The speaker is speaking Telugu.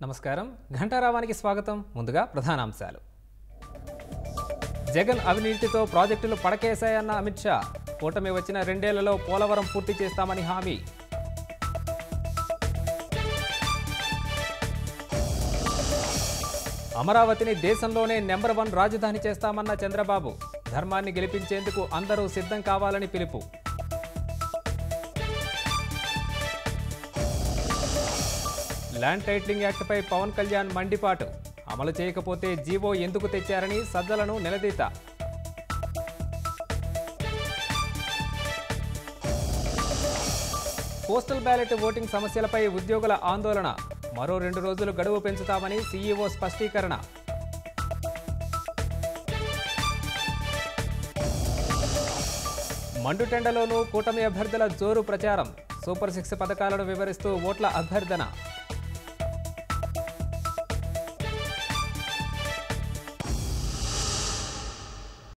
నమస్కారం ఘంటారావానికి స్వాగతం ముందుగా ప్రధానాంశాలు జగన్ అవినీతితో ప్రాజెక్టులు పడకేశాయన్న అమిత్ షా కూటమి వచ్చిన 2 ఏళ్లలో పోలవరం పూర్తి చేస్తామని హామీ అమరావతిని దేశంలోనే నెంబర్ 1 రాజధాని చేస్తామన్న చంద్రబాబు ధర్మాన్ని గెలిపించేందుకు అందరూ సిద్ధం కావాలని పిలుపు ల్యాండ్ టైటిలింగ్ యాక్ట్పై పవన్ కళ్యాణ్ మండిపాటు అమలు చేయకపోతే జీవో ఎందుకు తెచ్చారని సజ్జలను నిలదీత పోస్టల్ బ్యాలెట్ ఓటింగ్ సమస్యలపై ఉద్యోగుల ఆందోళన మరో 2 రోజులు గడువు పెంచుతామని సీఈఓ స్పష్టీకరణ మండుటెండలోనూ కూటమి అభ్యర్థుల జోరు ప్రచారం సూపర్ 6 పథకాలను వివరిస్తూ ఓట్ల అభ్యర్థన